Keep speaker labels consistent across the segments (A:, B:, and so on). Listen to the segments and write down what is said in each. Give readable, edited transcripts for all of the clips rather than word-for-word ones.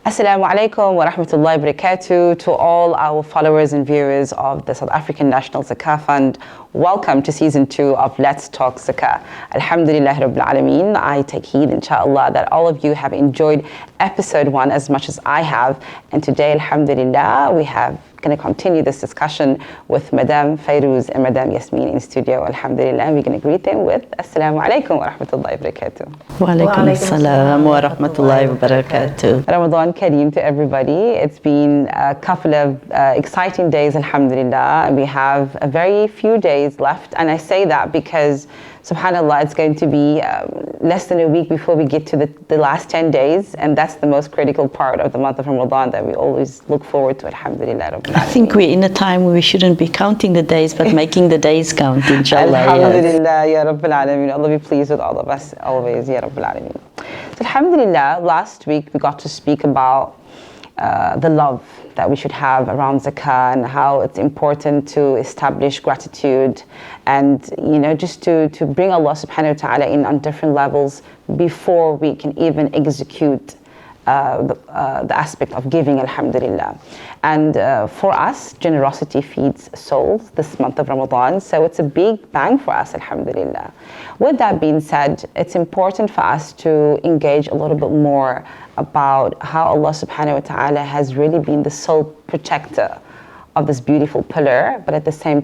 A: Assalamu alaikum wa rahmatullahi wa barakatuh to all our followers and viewers of the South African National Zakah Fund. Welcome to season 2 of Let's Talk Zakah. Alhamdulillah Rabbil Alameen. I take heed, inshallah, that all of you have enjoyed episode 1 as much as I have. And today, alhamdulillah, we have going to continue this discussion with Madam Fayrouz and Madam Yasmin in studio. Alhamdulillah, we're going to greet them with Assalamu alaikum wa rahmatullahi wa barakatuh.
B: Wa alaikum assalam wa rahmatullahi wa barakatuh.
A: Ramadan Kareem to everybody. It's been a couple of exciting days, alhamdulillah, and we have a very few days left. And I say that because, subhanallah, it's going to be less than a week before we get to the last 10 days, and that's the most critical part of the month of Ramadan that we always look forward to, alhamdulillah.
B: I think we're in a time where we shouldn't be counting the days, but making the days count, inshallah.
A: Alhamdulillah, ya Rabbil Alameen. Allah be pleased with all of us always, ya Rabbil Alameen. So alhamdulillah, last week we got to speak about the love that we should have around zakah and how it's important to establish gratitude and, you know, just to bring Allah subhanahu wa ta'ala in on different levels before we can even execute the aspect of giving, alhamdulillah. And for us, generosity feeds souls this month of Ramadan, so it's a big bang for us, alhamdulillah. With that being said, it's important for us to engage a little bit more about how Allah subhanahu wa ta'ala has really been the sole protector of this beautiful pillar, but at the same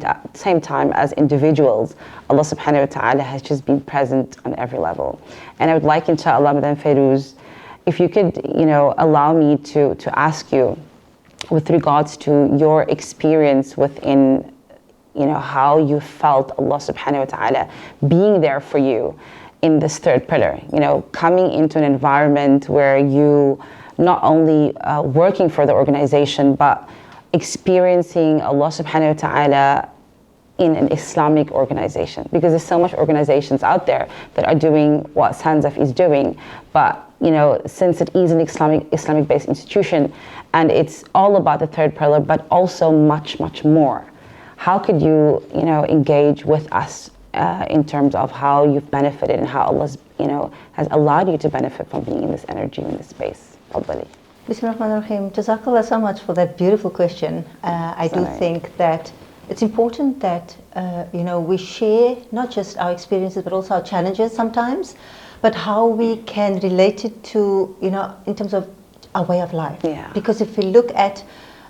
A: time as individuals, Allah subhanahu wa ta'ala has just been present on every level. And I would like, inshallah, Madam Fayrouz, if you could, you know, allow me to ask you with regards to your experience within, you know, how you felt Allah subhanahu wa ta'ala being there for you in this third pillar, you know, coming into an environment where you not only working for the organization, but experiencing Allah subhanahu wa ta'ala in an Islamic organization, because there's so much organizations out there that are doing what Sanzaf is doing, but you know, since it is an Islamic-based institution, and it's all about the third pillar, but also much more. How could you, you know, engage with us in terms of how you've benefited and how Allah's, you know, has allowed you to benefit from being in this energy, in this space? Fadali.
C: Bismillahirrahmanirrahim. Jazakallah so much for that beautiful question. I do think that it's important that you know, we share not just our experiences but also our challenges sometimes, but how we can relate it to, you know, in terms of our way of life.
A: Yeah.
C: Because if we look at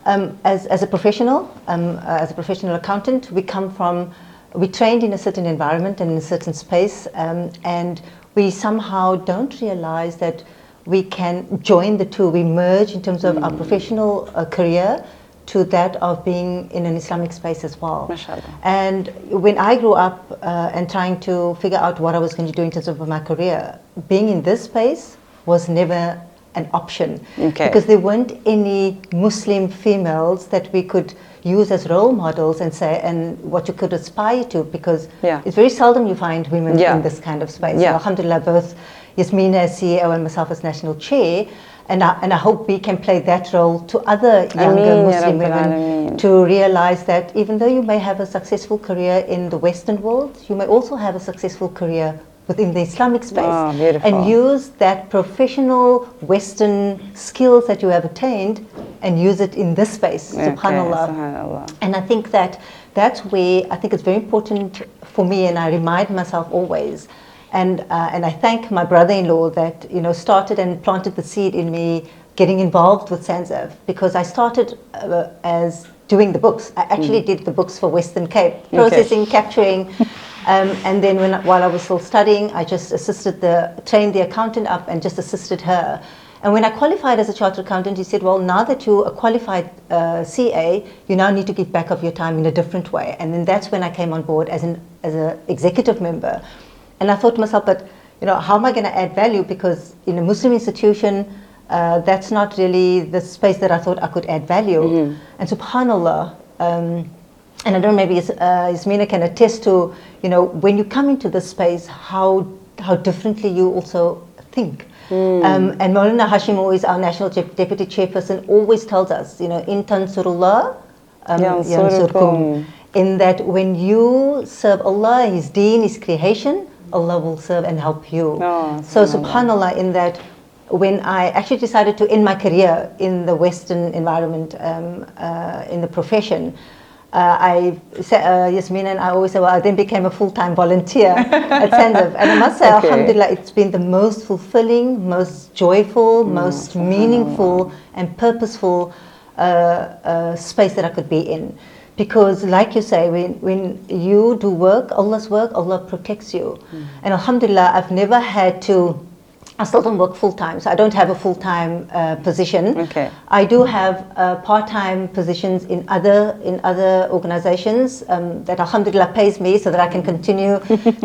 C: as a professional accountant, we trained in a certain environment and in a certain space, and we somehow don't realize that we can join the two. We merge in terms of our professional career to that of being in an Islamic space as well.
A: MashaAllah.
C: And when I grew up and trying to figure out what I was going to do in terms of my career, being in this space was never an option.
A: Okay.
C: Because there weren't any Muslim females that we could use as role models and say, and what you could aspire to, because it's very seldom you find women in this kind of space. So alhamdulillah, both Yasmina as CEO and myself as national chair, and I hope we can play that role to other younger Muslim women to realize that even though you may have a successful career in the Western world, you may also have a successful career within the Islamic space, and use that professional Western skills that you have attained and use it in this space, subhanallah. And I think that's where I think it's very important for me, and I remind myself always. And I thank my brother-in-law that, you know, started and planted the seed in me getting involved with Sanzaf, because I started as doing the books. I actually did the books for Western Cape, processing, capturing, and then while I was still studying, I just trained the accountant up and just assisted her. And when I qualified as a chartered accountant, he said, well, now that you're a qualified CA, you now need to give back of your time in a different way. And then that's when I came on board as an executive member. And I thought to myself, but, you know, how am I going to add value? Because in a Muslim institution, that's not really the space that I thought I could add value. And subhanallah, and I don't know, maybe Yasmina can attest to, you know, when you come into this space, how differently you also think. And Maulana Hashim, always our national deputy chairperson, always tells us, you know, in tansurullah, yansurkum, in that when you serve Allah, His deen, His creation, Allah will serve and help you. So subhanallah, in that when I actually decided to end my career in the Western environment, in the profession, Yasmin and I always say, well, I then became a full-time volunteer at Sanzaf. And I must say, alhamdulillah, it's been the most fulfilling, most joyful, most meaningful and purposeful space that I could be in. Because like you say, when you do work, Allah protects you. And alhamdulillah, I've never had to, I still don't work full-time, so I don't have a full-time position.
A: Okay.
C: I do have part-time positions in other organizations that alhamdulillah pays me so that I can continue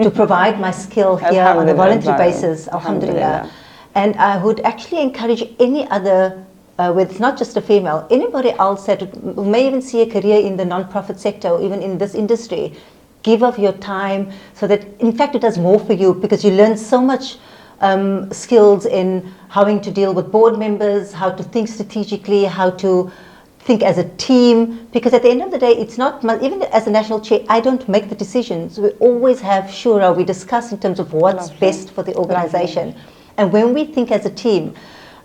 C: to provide my skill here on a voluntary basis, alhamdulillah. And I would actually encourage any other, it's not just a female, anybody else that may even see a career in the non-profit sector or even in this industry, give of your time so that in fact it does more for you, because you learn so much skills in how to deal with board members, how to think strategically, how to think as a team, because at the end of the day, it's not, even as a national chair, I don't make the decisions. We always have shura, we discuss in terms of what's best for the organization. And when we think as a team,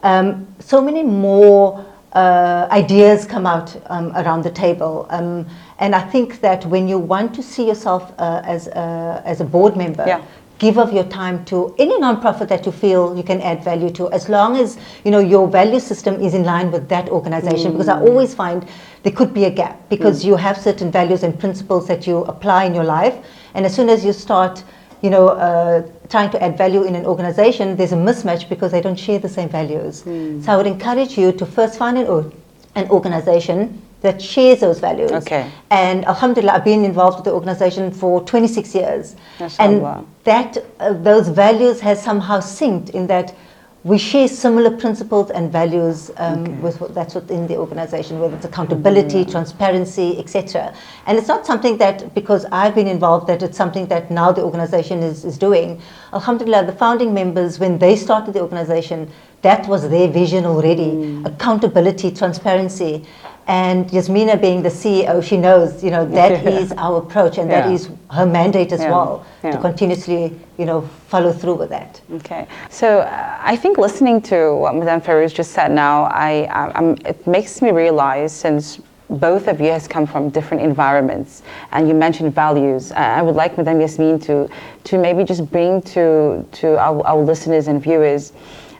C: so many more ideas come out around the table. And I think that when you want to see yourself as a board member, give of your time to any non-profit that you feel you can add value to, as long as your value system is in line with that organization. Because I always find there could be a gap, because you have certain values and principles that you apply in your life, and as soon as you start trying to add value in an organization, there's a mismatch because they don't share the same values. So I would encourage you to first find an organization that shares those values.
A: Okay.
C: And alhamdulillah, I've been involved with the organization for 26 years. And that those values has somehow synced in that we share similar principles and values that's within the organization, whether it's accountability, transparency, etc. And it's not something that, because I've been involved, that it's something that now the organization is doing. Alhamdulillah, the founding members, when they started the organization, that was their vision already. Accountability, transparency. And Yasmina being the CEO, she knows, that is our approach, and that is her mandate as well, to continuously, follow through with that.
A: Okay. So I think listening to what Madame Ferouz just said now, it makes me realize, since both of you has come from different environments, and you mentioned values, I would like Madame Yasmin to maybe just bring to our listeners and viewers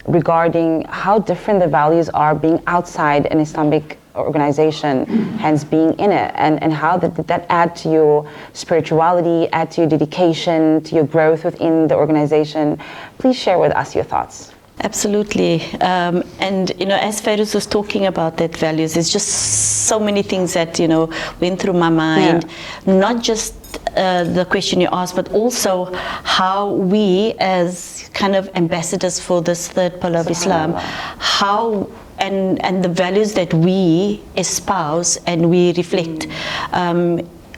A: regarding how different the values are being outside an Islamic organization, hence being in it, and how did that add to your spirituality, add to your dedication, to your growth within the organization. Please share with us your thoughts.
B: Absolutely. And as Ferouz was talking about that values, there's just so many things that went through my mind. Not just the question you asked, but also how we as kind of ambassadors for this third pillar of Islam, how and the values that we espouse and we reflect,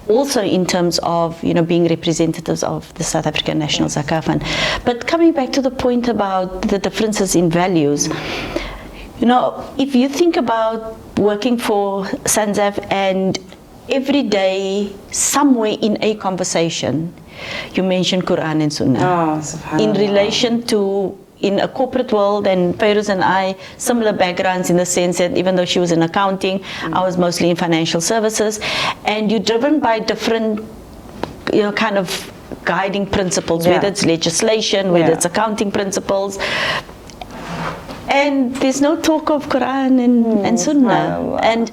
B: also in terms of being representatives of the South African National Zakah Fund. But coming back to the point about the differences in values, if you think about working for Sanzaf, and every day somewhere in a conversation you mention Quran and Sunnah in relation to, in a corporate world, and Ferouz and I, similar backgrounds in the sense that even though she was in accounting, I was mostly in financial services, and you're driven by different, kind of guiding principles, whether it's legislation, whether it's accounting principles, and there's no talk of Quran and Sunnah. And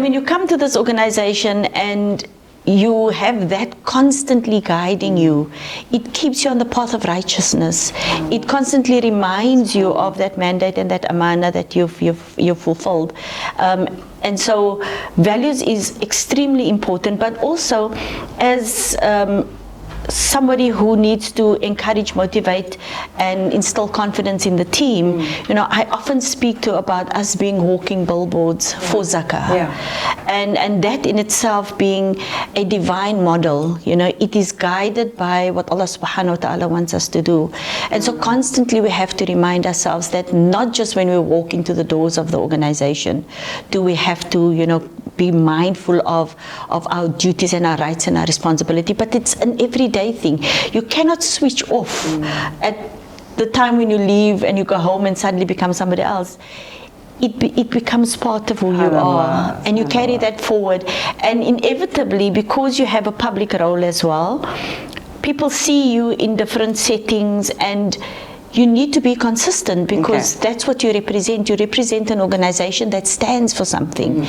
B: when you come to this organization and you have that constantly guiding you, it keeps you on the path of righteousness. It constantly reminds you of that mandate and that amana that you've fulfilled. And so values is extremely important, but also as somebody who needs to encourage, motivate, and instill confidence in the team, I often speak about us being walking billboards for zakah, and that in itself being a divine model. It is guided by what Allah subhanahu wa ta'ala wants us to do, and so constantly we have to remind ourselves that not just when we walk into the doors of the organization do we have to be mindful of our duties and our rights and our responsibility, but it's an everyday thing. You cannot switch off at the time when you leave and you go home and suddenly become somebody else, it becomes part of who you are, and you carry that forward. And inevitably, because you have a public role as well, people see you in different settings, and you need to be consistent, because that's what you represent. You represent an organization that stands for something.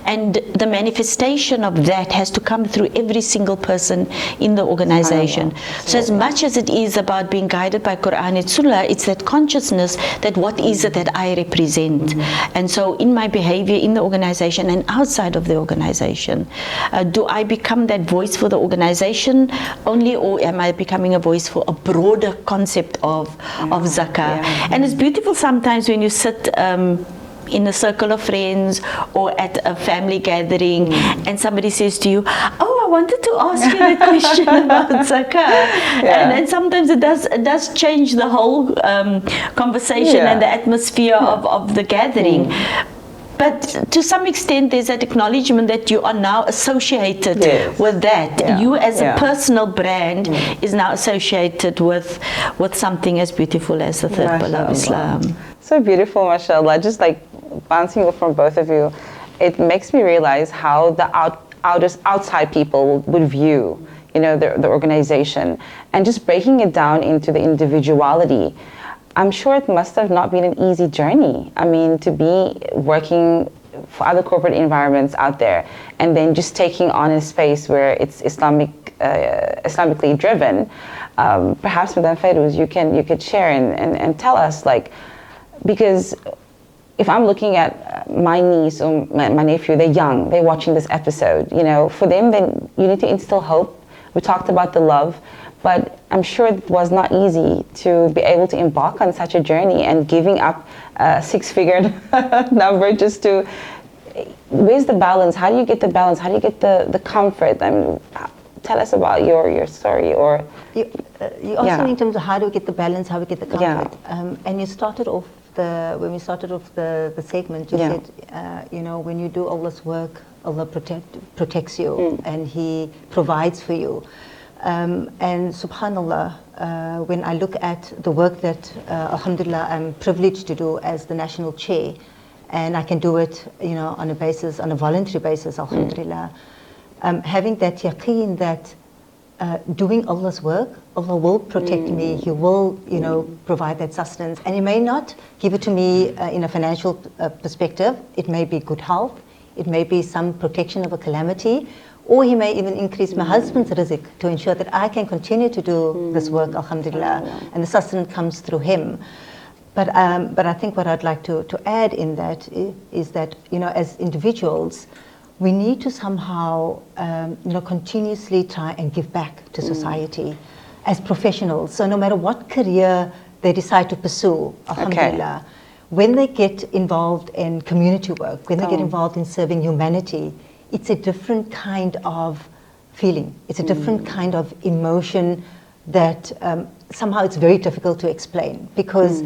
B: And the manifestation of that has to come through every single person in the organization. So as much as it is about being guided by Quran and Sunnah, it's that consciousness that what is it that I represent. And so in my behavior in the organization and outside of the organization, do I become that voice for the organization only, or am I becoming a voice for a broader concept of zakah? And it's beautiful sometimes when you sit in a circle of friends or at a family gathering and somebody says to you, oh, I wanted to ask you the question about zakah. And sometimes it does change the whole conversation and the atmosphere of the gathering. But to some extent, there's that acknowledgement that you are now associated with that. You as a personal brand is now associated with something as beautiful as the third pillar of Islam.
A: So beautiful, mashallah. Just like bouncing off from both of you, it makes me realize how the outside people would view, the organization, and just breaking it down into the individuality. I'm sure it must have not been an easy journey. I mean, to be working for other corporate environments out there, and then just taking on a space where it's Islamically driven. Perhaps, Madam Fairuz, you could share and tell us, because if I'm looking at my niece or my nephew, they're young, they're watching this episode, for them, then you need to instill hope. We talked about the love, but I'm sure it was not easy to be able to embark on such a journey and giving up a six-figure number just to, where's the balance? How do you get the balance? How do you get the comfort? I mean, tell us about your story. Or
C: you asked me in terms of how do we get the balance, how we get the comfort. And you started off when we started off the segment, you said, when you do Allah's work, Allah protects you and He provides for you. And subhanallah, when I look at the work that alhamdulillah I'm privileged to do as the national chair, and I can do it on a voluntary basis, alhamdulillah, having that yaqeen that doing Allah's work, Allah will protect me, He will provide that sustenance, and He may not give it to me in a financial perspective. It may be good health, it may be some protection of a calamity, or He may even increase my husband's rizq to ensure that I can continue to do this work, alhamdulillah, and the sustenance comes through Him. But I think what I'd like to add in that is that, as individuals, we need to somehow, continuously try and give back to society as professionals. So no matter what career they decide to pursue, alhamdulillah, when they get involved in community work, when they get involved in serving humanity, it's a different kind of feeling. It's a different kind of emotion that somehow it's very difficult to explain, because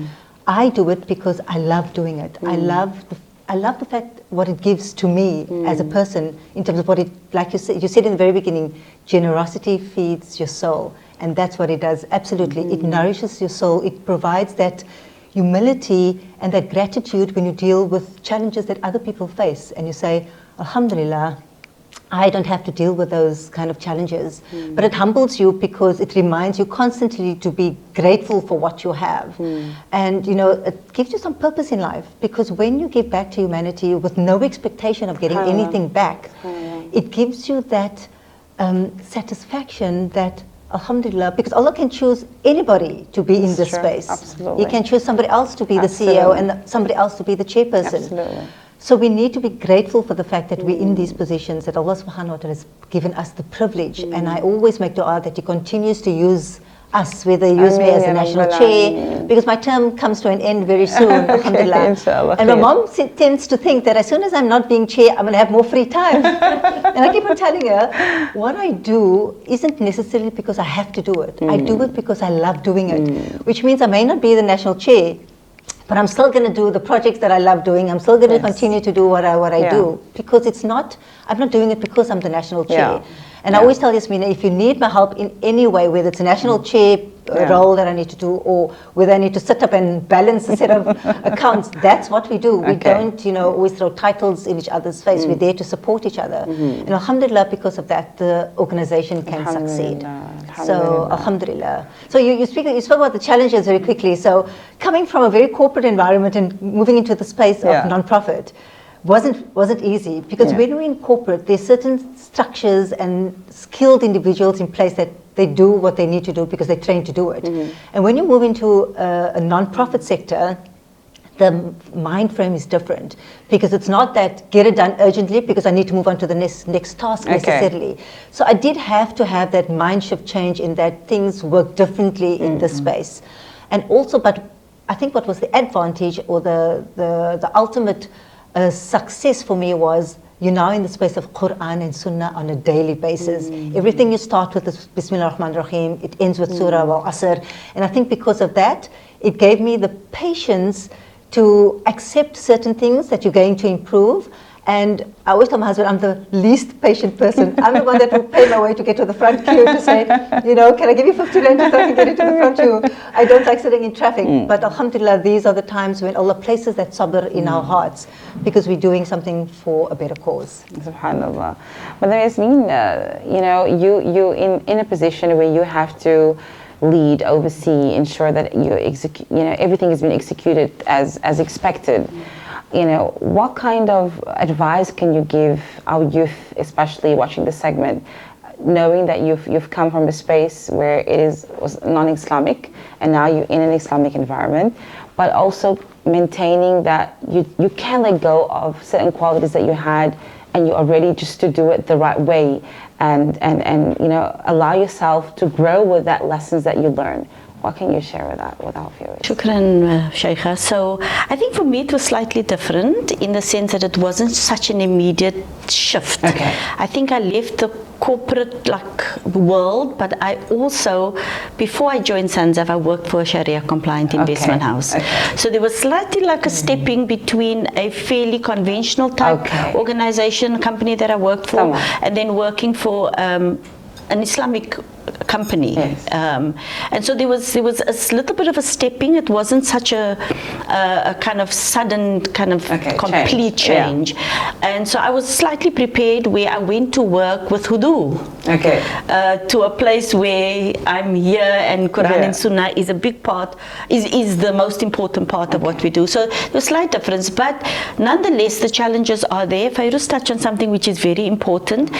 C: I do it because I love doing it. I love the fact what it gives to me as a person in terms of what it, like you said in the very beginning, generosity feeds your soul, and that's what it does. Absolutely, it nourishes your soul. It provides that humility and that gratitude when you deal with challenges that other people face, and you say, alhamdulillah, I don't have to deal with those kind of challenges. But it humbles you because it reminds you constantly to be grateful for what you have. And it gives you some purpose in life, because when you give back to humanity with no expectation of getting anything back, it gives you that satisfaction that, alhamdulillah, because Allah can choose anybody to be in this space.
A: Absolutely.
C: He can choose somebody else to be the CEO and somebody else to be the chairperson.
A: Absolutely.
C: So we need to be grateful for the fact that we're in these positions, that Allah subhanahu wa ta'ala has given us the privilege. And I always make dua that He continues to use us, whether He use me as a national chair, because my term comes to an end very soon, alhamdulillah.
A: Inshallah.
C: And my mom tends to think that as soon as I'm not being chair, I'm going to have more free time. And I keep on telling her, what I do isn't necessarily because I have to do it. I do it because I love doing it, which means I may not be the national chair, but I'm still going to do the projects that I love doing. I'm still going to continue to do what I do, because I'm not doing it because I'm the national chair. And I always tell Yasmina, if you need my help in any way, whether it's a national chair role that I need to do, or whether I need to sit up and balance a set of accounts. That's what we do. We don't, always throw titles in each other's face. We're there to support each other. And alhamdulillah, because of that, the organization can succeed. So alhamdulillah. So you spoke about the challenges very quickly. So coming from a very corporate environment and moving into the space of non-profit wasn't easy, because when we're in corporate, there's certain structures and skilled individuals in place that they do what they need to do because they're trained to do it. And when you move into a non-profit sector, the mind frame is different, because it's not that get it done urgently because I need to move on to the next task necessarily. So I did have to have that mind shift change in that things work differently in this space. And also, but I think what was the advantage or the ultimate success for me was you're now in the space of Quran and Sunnah on a daily basis. Everything you start with is Bismillah ar-Rahman ar-Rahim, it ends with Surah Al-Asr. And I think because of that, it gave me the patience to accept certain things that you're going to improve. And I always tell my husband, I'm the least patient person. I'm the one that will pay my way to get to the front queue to say, can I give you 50 rand so I can get into the front queue? I don't like sitting in traffic. But alhamdulillah, these are the times when Allah places that sabr in our hearts, because we're doing something for a better cause.
A: SubhanAllah. But then Yasmin, you in a position where you have to lead, oversee, ensure that everything has been executed as expected. What kind of advice can you give our youth, especially watching this segment, knowing that you've come from a space where it was non-Islamic and now you're in an Islamic environment, but also maintaining that you can let go of certain qualities that you had and you are ready just to do it the right way and allow yourself to grow with that lessons that you learn. What can you share with our viewers?
B: Shukran, Sheikha. So I think for me it was slightly different in the sense that it wasn't such an immediate shift. I think I left the corporate world, but I also, before I joined Sanzaf, I worked for a Sharia compliant investment house. So there was slightly like a stepping between a fairly conventional type organization, company that I worked for, and then working for an Islamic company. And so there was a little bit of a stepping. It wasn't such a kind of sudden complete change. And so I was slightly prepared, where I went to work with Hudu to a place where I'm here, and Quran and Sunnah is a big part, is the most important part of what we do. So there's a slight difference, but nonetheless the challenges are there. Fairuz touched on something which is very important,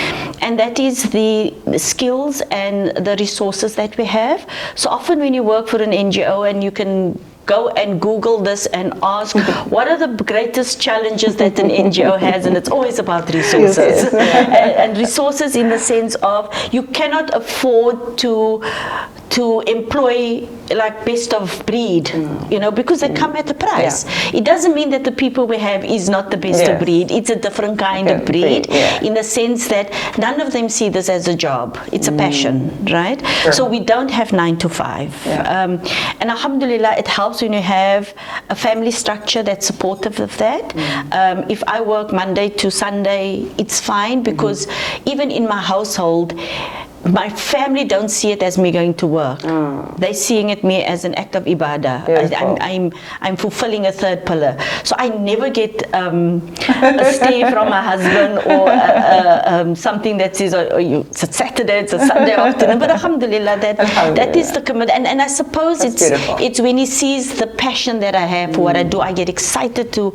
B: and that is the skills and the resources that we have. So often when you work for an NGO and you can go and Google this and ask what are the greatest challenges that an NGO has, and it's always about resources. And resources in the sense of you cannot afford to employ like best of breed, because they come at a price. It doesn't mean that the people we have is not the best of breed. It's a different kind of breed in the sense that none of them see this as a job. It's a passion, right? So we don't have 9 to 5. And alhamdulillah, it helps when you have a family structure that's supportive of that. If I work Monday to Sunday, it's fine, because even in my household, my family don't see it as me going to work. They're seeing it me as an act of ibadah. I'm fulfilling a third pillar. So I never get a stay from my husband or something that says, it's a Saturday, it's a Sunday afternoon. But alhamdulillah, that is the commitment. And I suppose it's when he sees the passion that I have for what I do, I get excited to,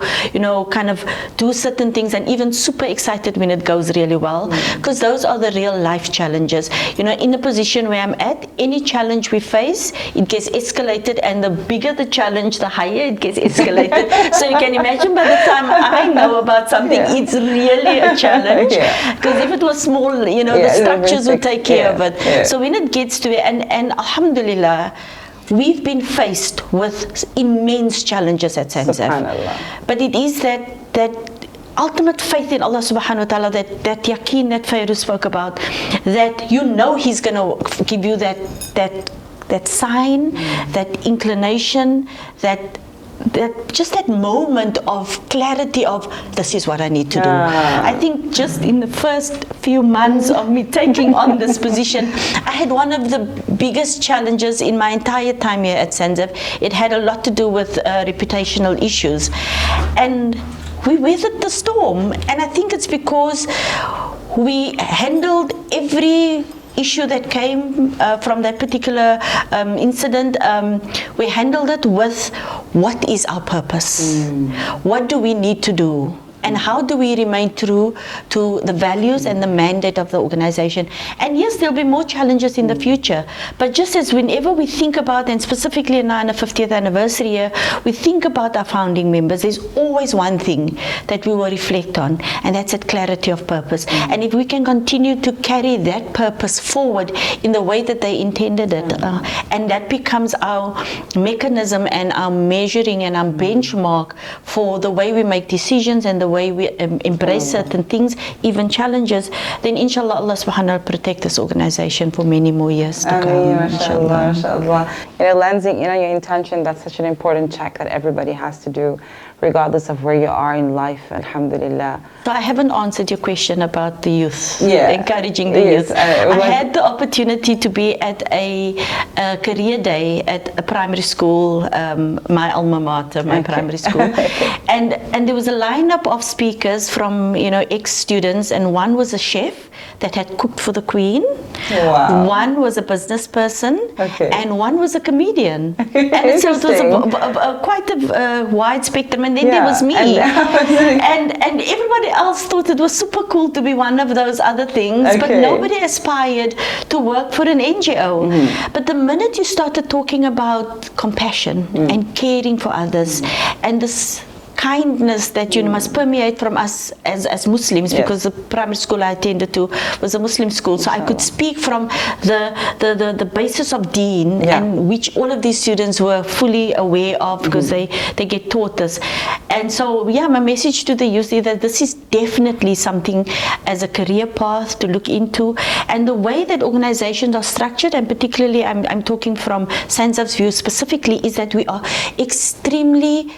B: kind of do certain things, and even super excited when it goes really well, because those are the real life challenges. In the position where I'm at, any challenge we face, it gets escalated, and the bigger the challenge, the higher it gets escalated. So you can imagine by the time I know about something, it's really a challenge. Because if it was small, the structures would take care of it. So when it gets to it, and alhamdulillah, we've been faced with immense challenges at Sanzaf. But it is that ultimate faith in Allah subhanahu wa ta'ala, that yaqeen that Fairuz spoke about, that He's going to give you that sign, that inclination, that that moment of clarity of this is what I need to do. I think just in the first few months of me taking on this position, I had one of the biggest challenges in my entire time here at SANZAF. It had a lot to do with reputational issues, and we weathered the storm. And I think it's because we handled every issue that came from that particular incident. We handled it with what is our purpose? What do we need to do? And how do we remain true to the values and the mandate of the organization? And yes, there'll be more challenges in the future, but just as whenever we think about, and specifically now in the 50th anniversary year, we think about our founding members, there's always one thing that we will reflect on, and that's that clarity of purpose. And if we can continue to carry that purpose forward in the way that they intended it, and that becomes our mechanism and our measuring and our benchmark for the way we make decisions and the way we embrace certain things, even challenges, then inshallah Allah subhanahu wa ta'ala protect this organization for many more years to come.
A: Mashallah, mashallah. Lansing, your intention, that's such an important check that everybody has to do, regardless of where you are in life, alhamdulillah.
B: So I haven't answered your question about the youth, encouraging the youth. I had the opportunity to be at a career day at a primary school, my alma mater, my primary school, and there was a lineup of speakers from ex-students, and one was a chef that had cooked for the Queen. Wow. One was a business person, and one was a comedian. And so it was quite a wide spectrum. And then there was me, and everybody else thought it was super cool to be one of those other things, but nobody aspired to work for an NGO. But the minute you started talking about compassion and caring for others, and this kindness that must permeate from us as Muslims, because the primary school I attended to was a Muslim school, so I could speak from the basis of deen, and which all of these students were fully aware of, because they get taught this. And so my message to the youth is that this is definitely something as a career path to look into, and the way that organizations are structured, and particularly I'm talking from SANZAF's view specifically, is that we are extremely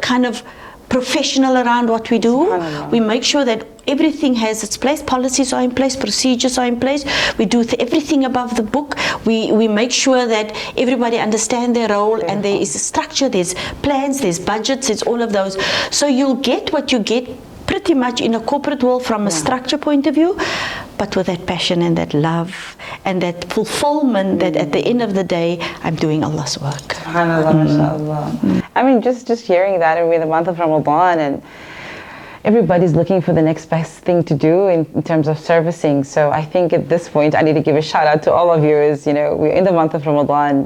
B: kind of professional around what we do. We make sure that everything has its place, policies are in place, procedures are in place, we do everything above the book, we make sure that everybody understands their role, and there is a structure, there's plans, there's budgets, there's all of those. So you'll get what you get pretty much in a corporate world from a structure point of view, but with that passion and that love and that fulfillment that at the end of the day, I'm doing Allah's work.
A: SubhanAllah, mashallah. I mean, just hearing that, and we're in the month of Ramadan, and everybody's looking for the next best thing to do in terms of servicing. So I think at this point, I need to give a shout out to all of you. We're in the month of Ramadan.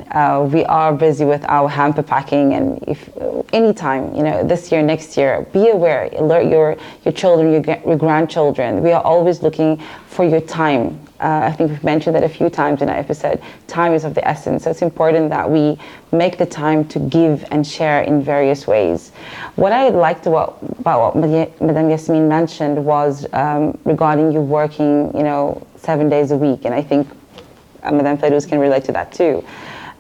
A: We are busy with our hamper packing, and if anytime, this year, next year, be aware, alert your children, your grandchildren. We are always looking for your time. I think we've mentioned that a few times in our episode. Time is of the essence, so it's important that we make the time to give and share in various ways. What I liked about what Madam Yasmin mentioned was regarding you working, 7 days a week, and I think Madam Fairouz can relate to that too.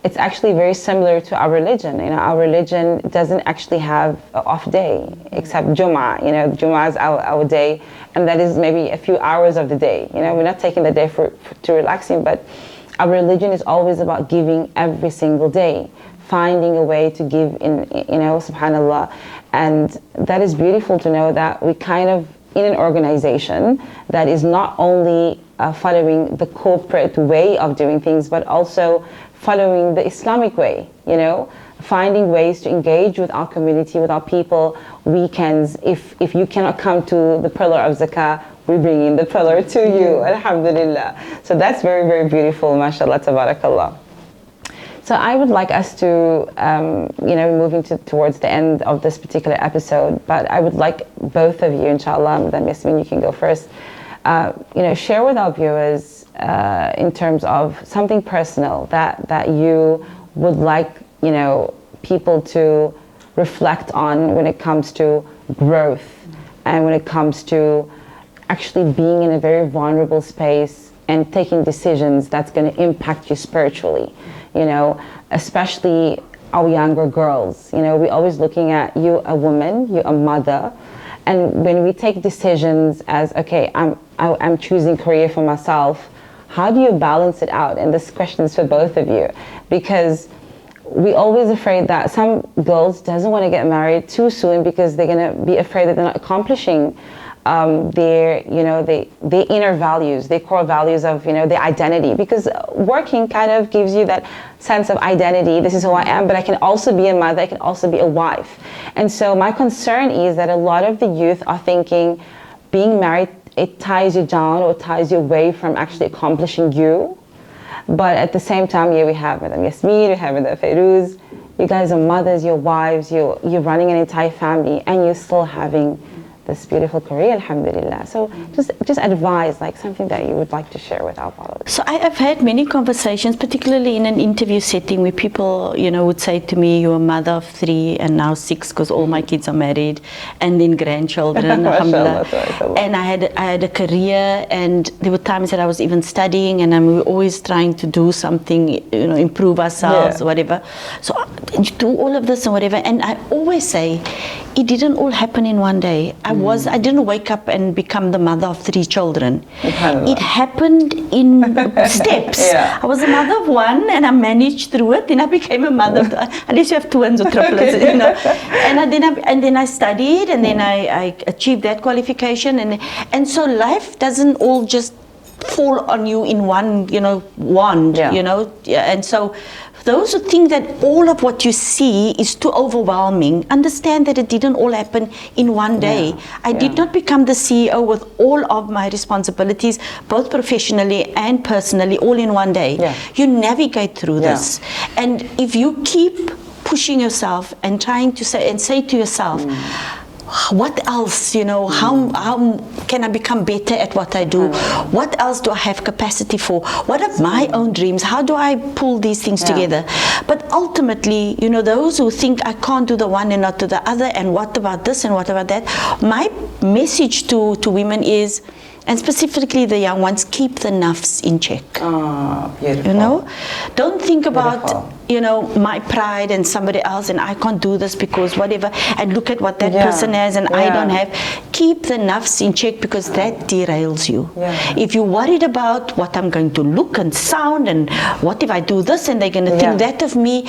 A: It's actually very similar to our religion. Our religion doesn't actually have an off day, except Jum'ah. Jum'ah is our day, and that is maybe a few hours of the day. We're not taking the day to relaxing, but our religion is always about giving every single day, finding a way to give in, subhanAllah. And that is beautiful to know that we kind of in an organization that is not only following the corporate way of doing things, but also following the Islamic way, finding ways to engage with our community, with our people. Weekends, if you cannot come to the pillar of zakah, we bring in the pillar to you, alhamdulillah. So that's very, very beautiful, mashallah, tabarakallah. So I would like us to, moving towards the end of this particular episode, but I would like both of you, inshallah, Madam Yasmin, you can go first, share with our viewers in terms of something personal that you would like, people to reflect on when it comes to growth and when it comes to actually being in a very vulnerable space and taking decisions that's going to impact you spiritually. Especially our younger girls. You know, we're always looking at you, a woman, you're a mother, and when we take decisions as, okay, I'm choosing career for myself, how do you balance it out? And this question is for both of you, because we're always afraid that some girls doesn't want to get married too soon because they're going to be afraid that they're not accomplishing their inner values, their core values of, their identity. Because working kind of gives you that sense of identity. This is who I am, but I can also be a mother, I can also be a wife. And so my concern is that a lot of the youth are thinking being married, it ties you down or ties you away from actually accomplishing you. But at the same time, we have Madam Yasmin, we have Madam Ferouz. You guys are mothers, you're wives, you're running an entire family, and you're still having this beautiful career, alhamdulillah. So just advise, like something that you would like to share with our followers.
B: So I've had many conversations, particularly in an interview setting, where people, would say to me, you're a mother of 3 and now 6, because all my kids are married, and then grandchildren, alhamdulillah. And I had a career, and there were times that I was even studying, and we were always trying to do something, improve ourselves, whatever. So you do all of this and whatever, and I always say, it didn't all happen in one day. I didn't wake up and become the mother of 3 children. It happened in steps. I was a mother of 1 and I managed through it. Then I became a mother of, unless you have twins or triplets, And then I studied, and then I achieved that qualification. And so life doesn't all just fall on you in one, wand, And so those who think that all of what you see is too overwhelming, understand that it didn't all happen in one day. I did not become the CEO with all of my responsibilities, both professionally and personally, all in one day. You navigate through this. And if you keep pushing yourself and trying to say to yourself, what else, how can I become better at what I do? What else do I have capacity for? What are my own dreams? How do I pull these things together? But ultimately, those who think I can't do the one and not do the other, and what about this and what about that? My message to women is, and specifically the young ones, keep the nafs in check.
A: Oh, beautiful.
B: Don't think about, my pride and somebody else, and I can't do this because whatever, and look at what that person has and I don't have. Keep the nafs in check, because that derails you. If you're worried about what I'm going to look and sound, and what if I do this and they're going to think that of me,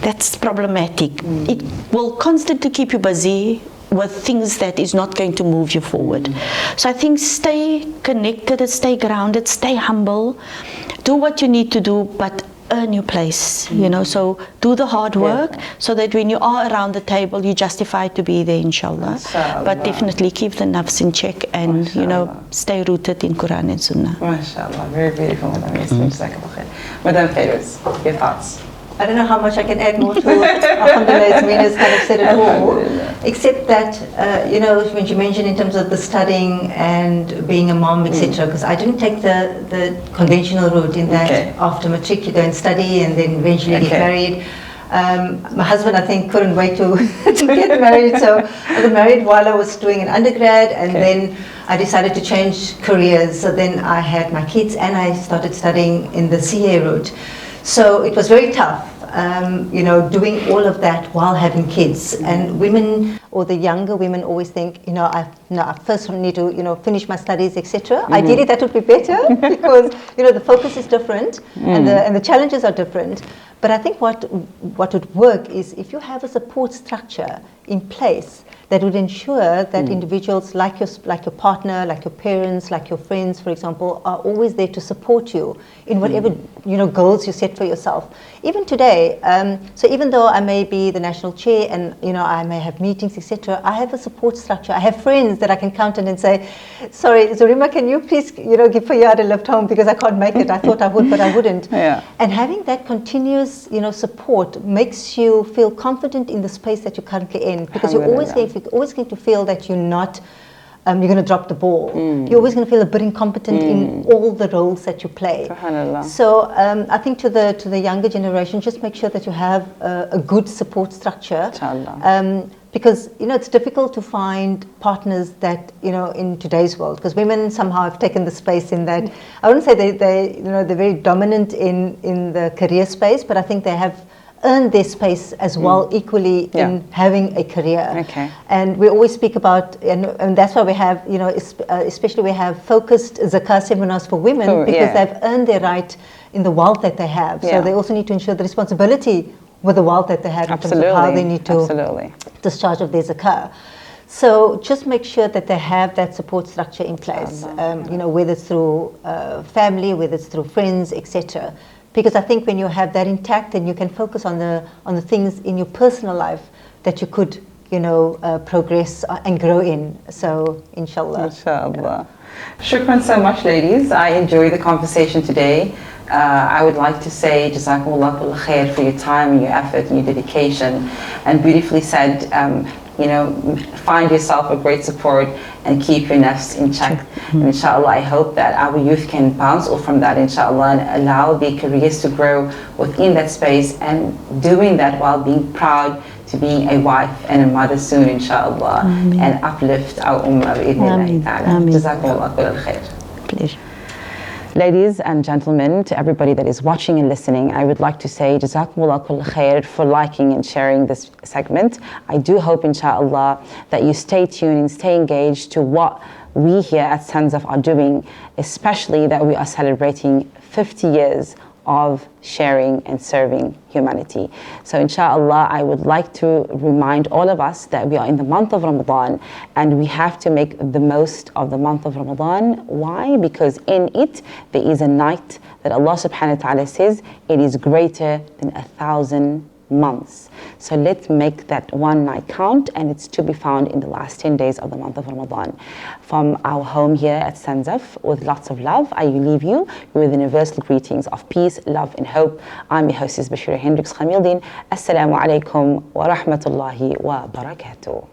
B: that's problematic. It will constantly keep you busy with things that is not going to move you forward. So I think stay connected, stay grounded, stay humble, do what you need to do, but earn your place, so do the hard work so that when you are around the table, you're justified to be there, inshallah. But definitely keep the nafs in check, and stay rooted in Quran and Sunnah.
A: MashaAllah, very beautiful, Madam Yasmin. Madam Ferouz, your thoughts?
C: I don't know how much I can add more to Alhamdulillah, Yasmin has kind of said it all, except that, when she mentioned in terms of the studying and being a mom, etc., because I didn't take the conventional route in that after matric you go and study and then eventually get married. My husband, I think, couldn't wait to get married, so I got married while I was doing an undergrad, and then I decided to change careers. So then I had my kids and I started studying in the CA route. So it was very tough, doing all of that while having kids. And women, or the younger women, always think, I first need to, finish my studies, etc. Ideally, that would be better because, the focus is different and the challenges are different. But I think what would work is if you have a support structure in place that would ensure that individuals like your partner, like your parents, like your friends, for example, are always there to support you in whatever goals you set for yourself. Even today, so even though I may be the national chair and I may have meetings, etc., I have a support structure. I have friends that I can count on and say, sorry, Zarima, can you please give Fayyad a lift home because I can't make it. I thought I would, but I wouldn't. And having that continuous support makes you feel confident in the space that you're currently in, because you're always going to feel that you're not you're going to drop the ball. You're always going to feel a bit incompetent in all the roles that you play. So I think to the younger generation, just make sure that you have a good support structure. Because it's difficult to find partners that in today's world, because women somehow have taken the space in that. I wouldn't say they're very dominant in the career space, but I think they have earn their space as well, equally in having a career.
A: Okay.
C: And we always speak about, and that's why we have, you know, especially we have focused Zakah seminars for women, because they've earned their right in the wealth that they have. So they also need to ensure the responsibility with the wealth that they have in terms of how they need to discharge of their Zakah. So just make sure that they have that support structure in place, you know, whether it's through family, whether it's through friends, etc. Because I think when you have that intact, then you can focus on the things in your personal life that you could, you know, progress and grow in. So, inshallah.
A: Inshallah. Shukran so much, ladies. I enjoyed the conversation today. I would like to say Jazakumullah kull khair for your time and your effort and your dedication. And beautifully said, you know, find yourself a great support and keep your nafs in check. And inshallah, I hope that our youth can bounce off from that, inshallah, and allow their careers to grow within that space, and doing that while being proud to being a wife and a mother soon, inshallah, and uplift our ummah bi'idhnillahi ta'ala. Jazakumullah kull khair.
B: Pleasure.
A: Ladies and gentlemen, to everybody that is watching and listening, I would like to say Jazakumullah kull khair for liking and sharing this segment. I do hope, inshallah, that you stay tuned and stay engaged to what we here at Sons of are doing, especially that we are celebrating 50 years of sharing and serving humanity. So inshallah, I would like to remind all of us that we are in the month of Ramadan, and we have to make the most of the month of Ramadan. Why? Because in it there is a night that Allah subhanahu wa ta'ala says it is greater than 1,000 months. So let's make that one night count, and it's to be found in the last 10 days of the month of Ramadan. From our home here at Sanzaf, with lots of love, I leave you with universal greetings of peace, love and hope. I'm your hostess Bashira Hendricks Khamildin. Assalamu alaikum wa rahmatullahi wa barakatuh.